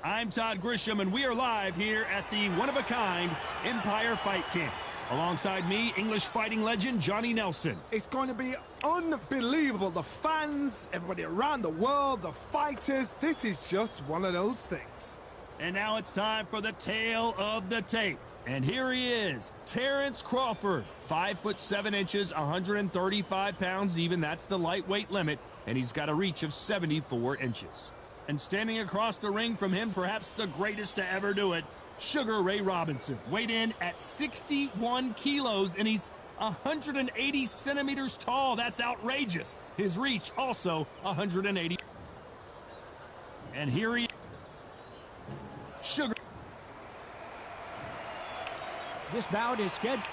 I'm Todd Grisham, and we are live here at the one-of-a-kind Empire Fight Camp. Alongside me, English fighting legend Johnny Nelson. It's going to be unbelievable. The fans, everybody around the world, the fighters. This is just one of those things. And now it's time for the tale of the tape. And here he is, Terrence Crawford. 5'7", 135 pounds even. That's the lightweight limit. And he's got a reach of 74 inches. And standing across the ring from him, perhaps the greatest to ever do it, Sugar Ray Robinson. Weighed in at 61 kilos, and he's 180 centimeters tall. That's outrageous. His reach also 180. And here he is, Sugar. This bout is scheduled.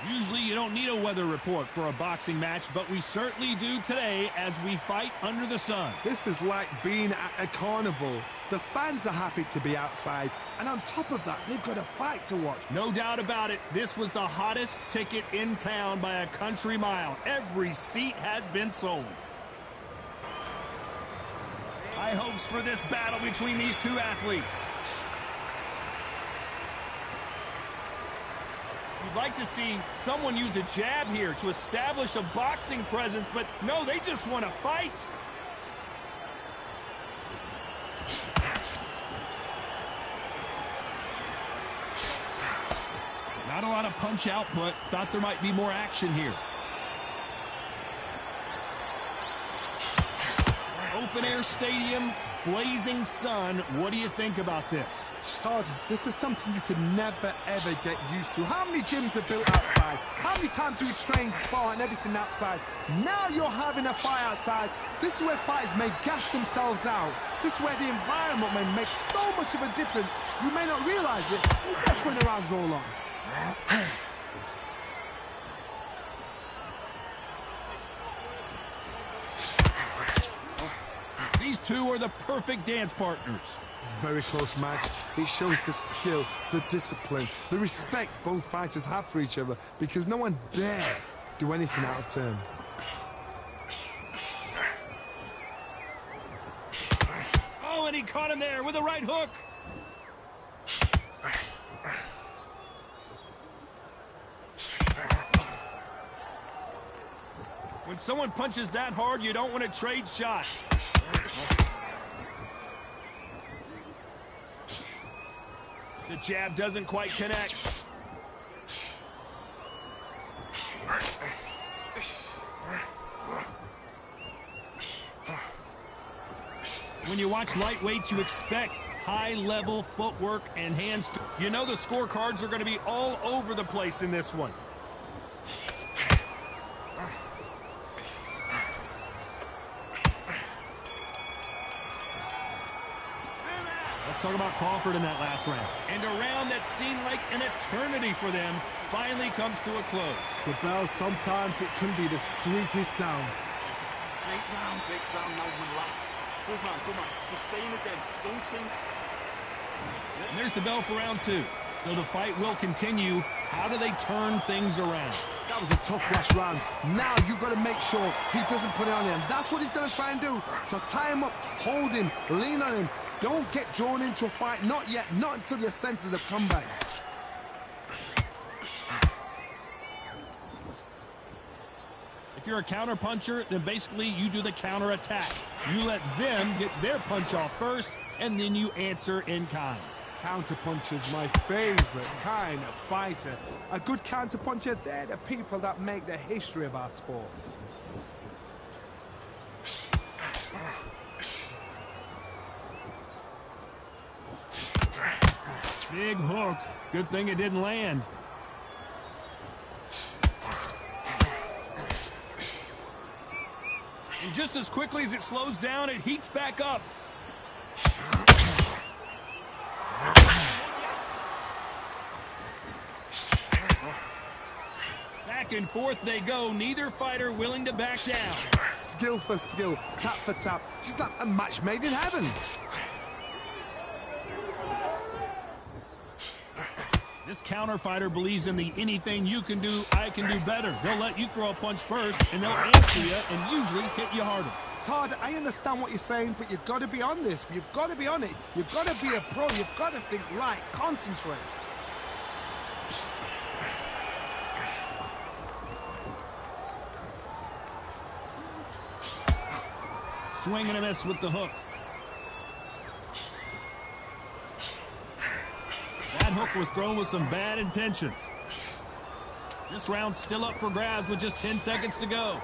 Usually you don't need a weather report for a boxing match, but we certainly do today as we fight under the sun. This is like being at a carnival. The fans are happy to be outside, and on top of that, they've got a fight to watch. No doubt about it, this was the hottest ticket in town by a country mile. Every seat has been sold. High hopes for this battle between these two athletes. You'd like to see someone use a jab here to establish a boxing presence, but no, they just want to fight. Not a lot of punch output. Thought there might be more action here. Open air stadium, blazing sun. What do you think about this? Todd, this is something you could never, ever get used to. How many gyms are built outside? How many times do we train, spar, and everything outside? Now you're having a fight outside. This is where fighters may gas themselves out. This is where the environment may make so much of a difference. You may not realize it. Watch when the rounds roll on. These two are the perfect dance partners. Very close match. It shows the skill, the discipline, the respect both fighters have for each other, because no one dare do anything out of turn. Oh, and he caught him there with a right hook. When someone punches that hard, you don't want to trade shots. The jab doesn't quite connect. When you watch lightweights, you expect high-level footwork and hands. You know the scorecards are going to be all over the place in this one. Let's talk about Crawford in that last round. And a round that seemed like an eternity for them finally comes to a close. The bell, sometimes it can be the sweetest sound. Great round, now relax. Good man, just saying again, don't think. And there's the bell for round two. So the fight will continue. How do they turn things around? That was a tough last round. Now you've got to make sure he doesn't put it on him. That's what he's going to try and do. So tie him up, hold him, lean on him. Don't get drawn into a fight. Not yet. Not until your senses have come back. If you're a counter-puncher, then basically you do the counter-attack. You let them get their punch off first, and then you answer in kind. Counter-puncher's my favorite kind of fighter. A good counter-puncher, they're the people that make the history of our sport. Big hook. Good thing it didn't land. And just as quickly as it slows down, it heats back up. Back and forth they go, neither fighter willing to back down. skill for skill, tap for tap. She's like a match made in heaven. This counter fighter believes in the anything you can do, I can do better. They'll let you throw a punch first, and they'll answer you and usually hit you harder. Todd, I understand what you're saying, but you've got to be on this. You've got to be on it. You've got to be a pro. You've got to think right. Concentrate. Swing and a miss with the hook. That hook was thrown with some bad intentions. This round's still up for grabs with just 10 seconds to go.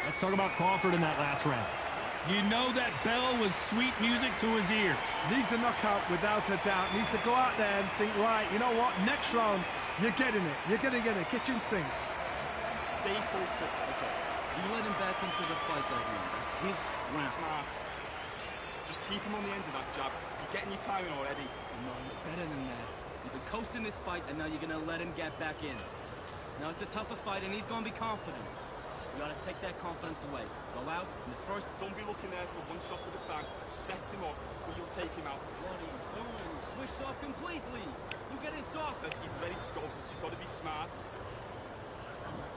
Let's talk about Crawford in that last round. You know that bell was sweet music to his ears. Needs a knockout without a doubt. Needs to go out there and think, right, you know what? Next round, you're getting it. You're going to get it. Kitchen sink. Stay focused. Okay. You let him back into the fight that round. That's his round. Smart. Just keep him on the end of that jab. You're getting your timing already. No, you're better than that. You've been coasting this fight, and now you're going to let him get back in. Now it's a tougher fight, and he's going to be confident. You got to take that confidence away. Go out, and the first... Don't be looking there for one shot at a time. Set him up, but you'll take him out. What are you doing? You switched off completely. You get it soft. He's ready to go, but you've got to be smart.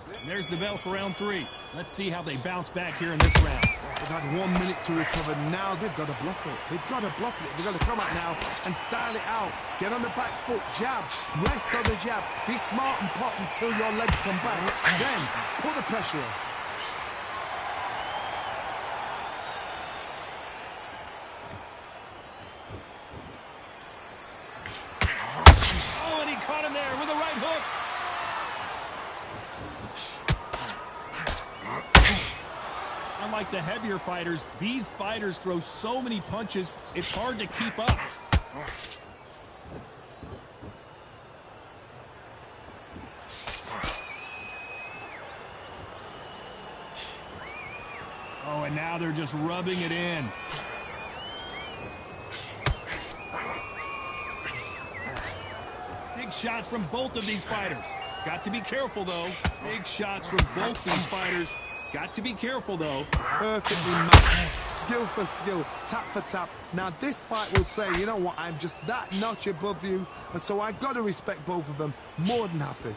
And there's the bell for round 3. Let's see how they bounce back here in this round. They've had 1 minute to recover. Now they've got to bluff it. They've got to bluff it. They've got to come out now and style it out. Get on the back foot, jab, rest on the jab. Be smart and pop until your legs come back. Then put the pressure on. Oh, and he caught him there with a right hook. Unlike the heavier fighters, these fighters throw so many punches, it's hard to keep up. Oh, and now they're just rubbing it in. Big shots from both of these fighters. Got to be careful, though. Big shots from both these fighters. Got to be careful, though. Perfectly matched. Skill for skill, tap for tap. Now, this fight will say, you know what, I'm just that notch above you, and so I've got to respect both of them. More than happy.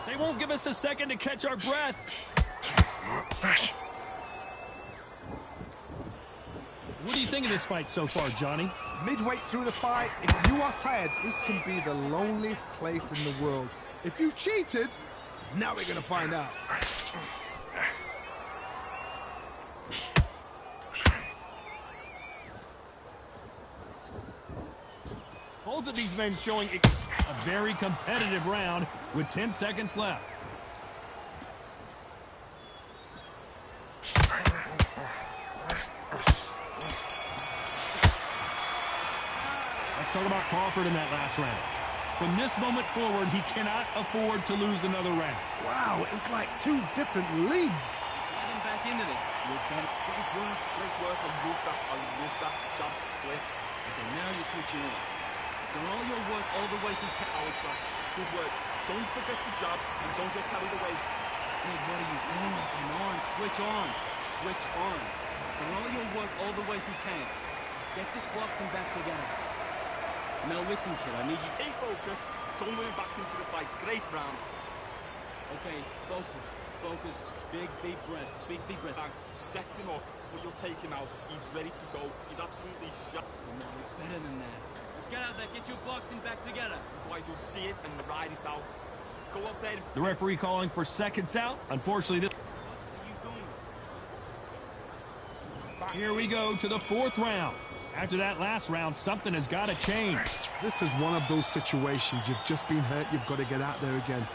They won't give us a second to catch our breath. What do you think of this fight so far, Johnny? Midway through the fight, if you are tired, this can be the loneliest place in the world. If you cheated, now we're going to find out. Both of these men showing a very competitive round with 10 seconds left. Let's talk about Crawford in that last round. From this moment forward, he cannot afford to lose another round. Wow, it's like 2 different leagues. Get him back into this. You're better. Great work. I love that jab slip. Okay, now you're switching on. Done all your work all the way through Power shots. Good work. Don't forget the jab and don't get carried away. Hey, what are you doing? Come on, switch on. Switch on. Done all your work all the way through camp. Get this boxing back together. Now listen, kid, I need you... Stay focused. Don't move back into the fight. Great round. Okay, focus. Focus. Big, deep breaths. Big, deep breaths. Set him up, but you'll take him out. He's ready to go. He's absolutely shot. No, you're better than that. Let's get out there. Get your boxing back together. Otherwise, you'll see it and ride it out. Go out there. The referee calling for seconds out. Unfortunately, this... What are you doing? Here we go to the 4th round. After that last round, something has got to change. This is one of those situations. You've just been hurt. You've got to get out there again.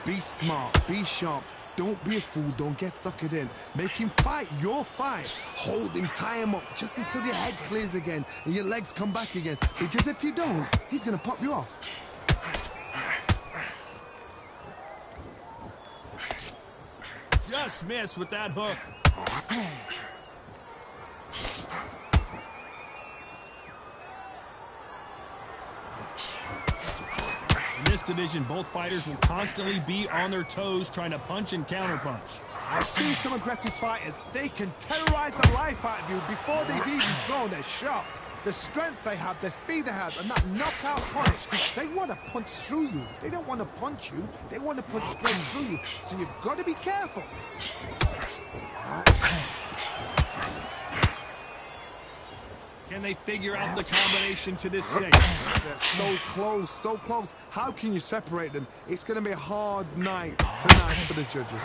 Be smart. Be sharp. Don't be a fool. Don't get suckered in. Make him fight your fight. Hold him. Tie him up just until your head clears again and your legs come back again. Because if you don't, he's going to pop you off. Just missed with that hook. In this division, both fighters will constantly be on their toes trying to punch and counterpunch. I've seen some aggressive fighters. They can terrorize the life out of you before they've even thrown their shot. The strength they have, the speed they have, and that knockout punch, they want to punch through you. They don't want to punch you. They want to punch straight through you. So you've got to be careful. Can they figure out the combination to this sink? They're so close, so close. How can you separate them? It's going to be a hard night tonight for the judges.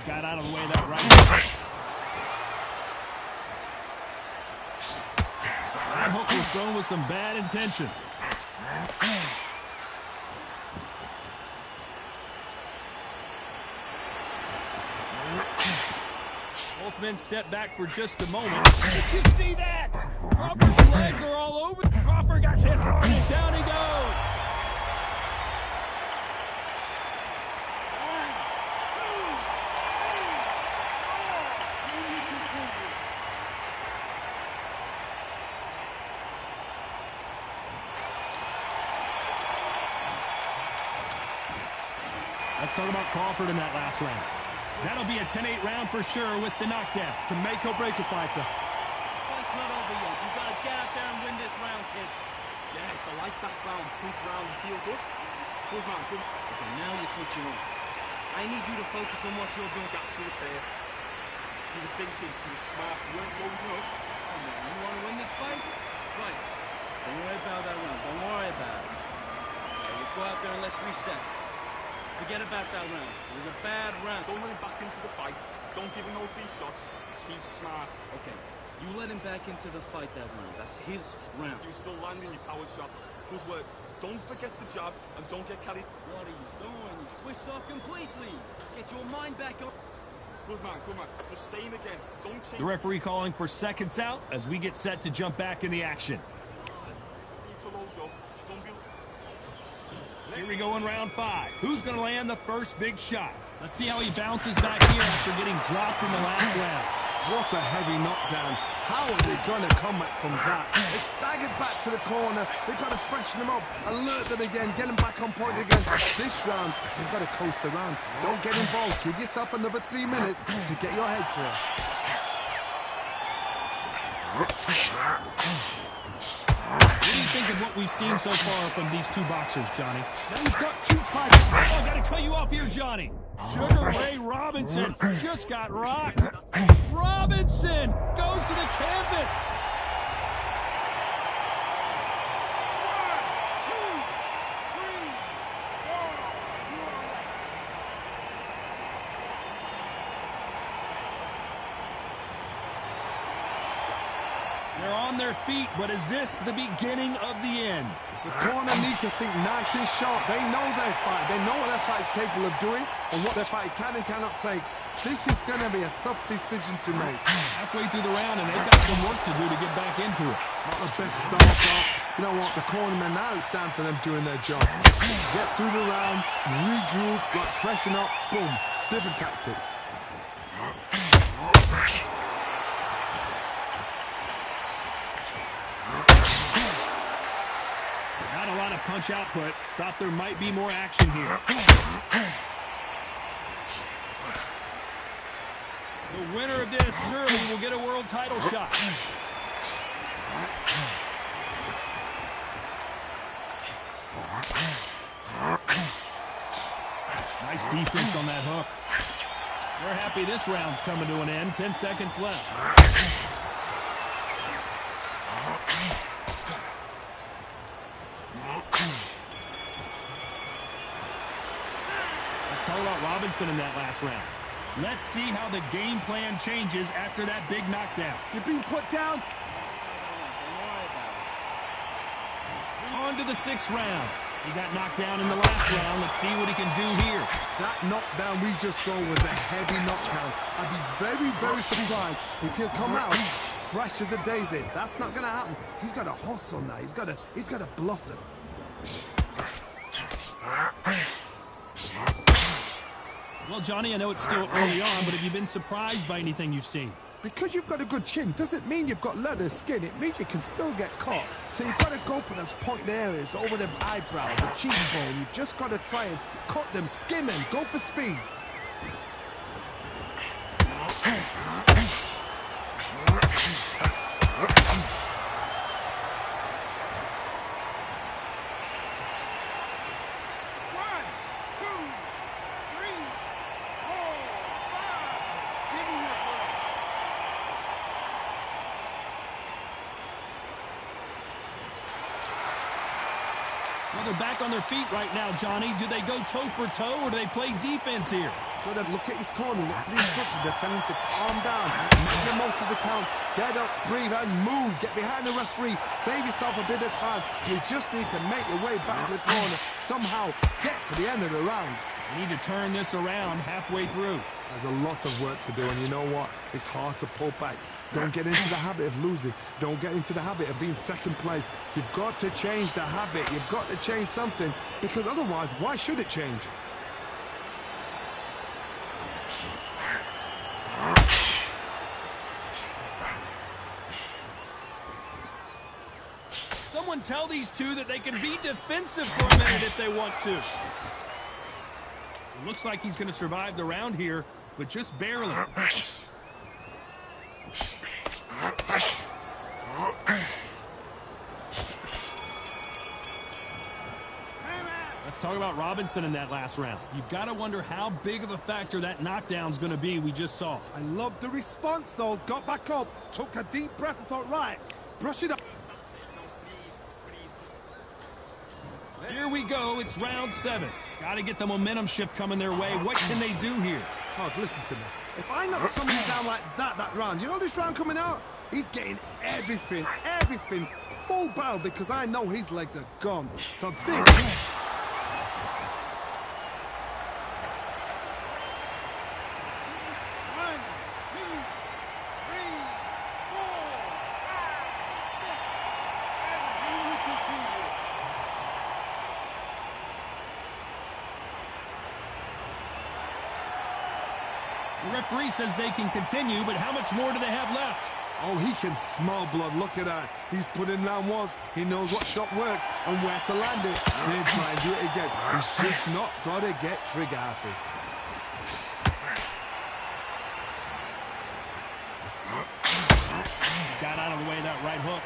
Got out of the way of that right. That hook was thrown with some bad intentions. Both men step back for just a moment. Did you see that? Crawford's legs are all over. Crawford got hit hard and down he goes. Let's talk about Crawford in that last round. That'll be a 10-8 round for sure with the knockdown. To make or break a fighter. Fight's not over yet. You gotta get out there and win this round, kid. Yes, I like that round. Good round. You feel good? Good man, good. Okay, now you're switching on. I need you to focus on what you're doing. That's for the fair. You were thinking, you were smart, you weren't loading up. Come on, you wanna win this fight? Right. Don't worry about that round. Don't worry about it. Okay, let's go out there and let's reset. Forget about that round. It was a bad round. Don't let him back into the fight. Don't give him no free shots. Keep smart. Okay, you let him back into the fight that round. That's his round. You're still landing your power shots. Good work. Don't forget the jab and don't get carried. What are you doing? You switched off completely. Get your mind back up. Good man, good man. Just saying again. Don't change. The referee calling for seconds out as we get set to jump back in the action. Need to load up. Don't be... Here we go in round 5. Who's going to land the first big shot? Let's see how he bounces back here after getting dropped in the last round. What a heavy knockdown. How are they going to come back from that? They staggered back to the corner. They've got to freshen them up, alert them again, get them back on point again. This round, they've got to coast around. Don't get involved. Give yourself another 3 minutes to get your head clear. What do you think of what we've seen so far from these two boxers, Johnny? Now you've got two fighters. Oh, gotta cut you off here, Johnny. Sugar Ray Robinson just got rocked. Robinson goes to the canvas. They're on their feet, but is this the beginning of the end? The corner need to think nice and sharp. They know their fight. They know what their fight is capable of doing and what their fight can and cannot take. This is going to be a tough decision to make. Halfway through the round, and they've got some work to do to get back into it. Not the best start, but you know what? The cornermen, now it's down to them doing their job. Get through the round, regroup, freshen up, boom. Different tactics. Not a lot of punch output. Thought there might be more action here. The winner of this surely will get a world title shot. Nice defense on that hook. We're happy this round's coming to an end. 10 seconds left. Let's talk about Robinson in that last round. Let's see how the game plan changes after that big knockdown. You're being put down. On to the 6th round. He got knocked down in the last round. Let's see what he can do here. That knockdown we just saw was a heavy knockdown. I'd be very, very surprised if he'll come out fresh as a daisy. That's not going to happen. He's got to hustle now. He's got to bluff them. Well, Johnny, I know it's still early on, but have you been surprised by anything you've seen? Because you've got a good chin doesn't mean you've got leather skin. It means you can still get caught. So you've got to go for those pointed areas over the eyebrow, the cheekbone. You've just got to try and cut them, skim and go for speed. Well, they're back on their feet right now, Johnny. Do they go toe for toe, or do they play defense here? Got to look at his corner, look at the instructions. They're telling him to calm down, make the most of the count, get up, breathe, and move. Get behind the referee, save yourself a bit of time. You just need to make your way back to the corner, somehow get to the end of the round. We need to turn this around halfway through. There's a lot of work to do, and you know what? It's hard to pull back. Don't get into the habit of losing. Don't get into the habit of being second place. You've got to change the habit. You've got to change something, because otherwise, why should it change? Someone tell these two that they can be defensive for a minute if they want to. It looks like he's going to survive the round here, but just barely. Let's talk about Robinson in that last round. You've got to wonder how big of a factor that knockdown's going to be we just saw. I love the response, though. Got back up, took a deep breath and thought, right, brush it up. Here we go. It's round 7. Got to get the momentum shift coming their way. What can they do here? Todd, listen to me. If I knock somebody down like that round, you know this round coming out? He's getting everything, full barrel, because I know his legs are gone. So this... The referee says they can continue, but how much more do they have left? Oh, he can smell blood. Look at that. He's put in round ones. He knows what shot works and where to land it. He'll try and do it again. He's just not got to get trigger happy. Got out of the way of that right hook.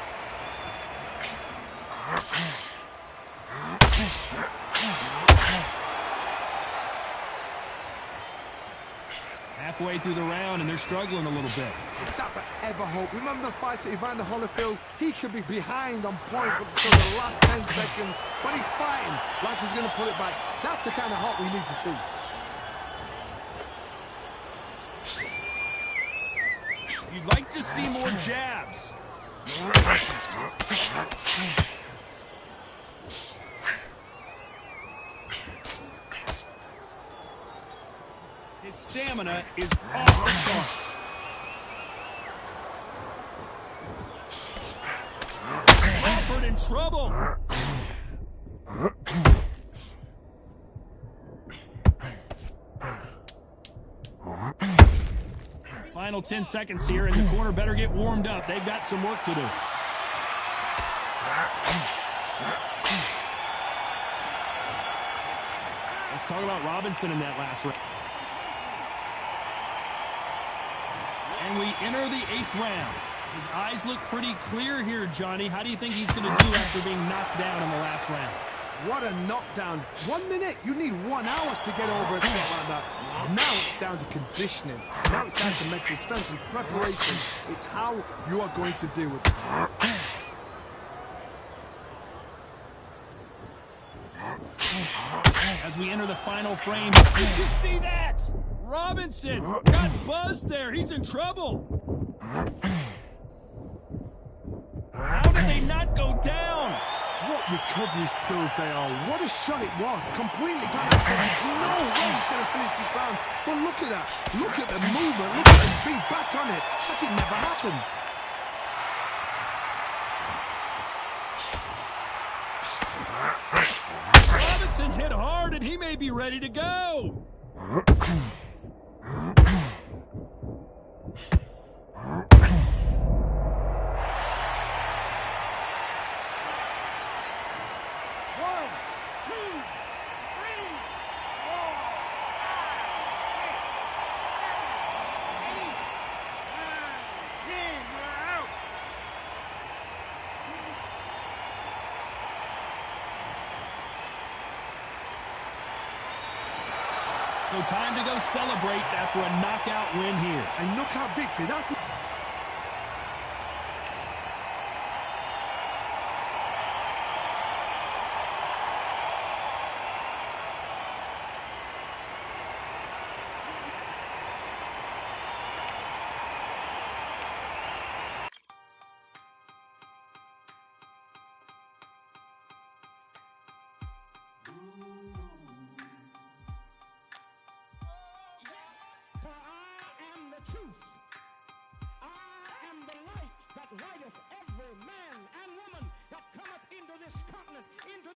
Halfway through the round, and they're struggling a little bit. If that ever hope. Remember the fight at Evander Holyfield? He could be behind on points up until the last 10 seconds, but he's fighting like he's going to pull it back. That's the kind of hope we need to see. You'd like to see more jabs. His stamina is off the charts. Crawford in trouble. Final 10 seconds here, and the corner better get warmed up. They've got some work to do. Let's talk about Robinson in that last round. And we enter the 8th round. His eyes look pretty clear here, Johnny. How do you think he's going to do after being knocked down in the last round? What a knockdown. 1 minute. You need 1 hour to get over a shot like that. Now it's down to conditioning. Now it's down to mental strength and preparation. It's how you are going to deal with it. As we enter the final frame, did you see that? Robinson got buzzed there. He's in trouble. How did they not go down? What recovery skills they are. What a shot it was. Completely gone out. There's no way he's going to finish this round. But look at that. Look at the movement. Look at the speed back on it. Like it never happened. Robinson hit hard, and he may be ready to go. So time to go celebrate after a knockout win here. A knockout victory, that's... For I am the truth. I am the light that lighteth every man and woman that cometh into this continent, into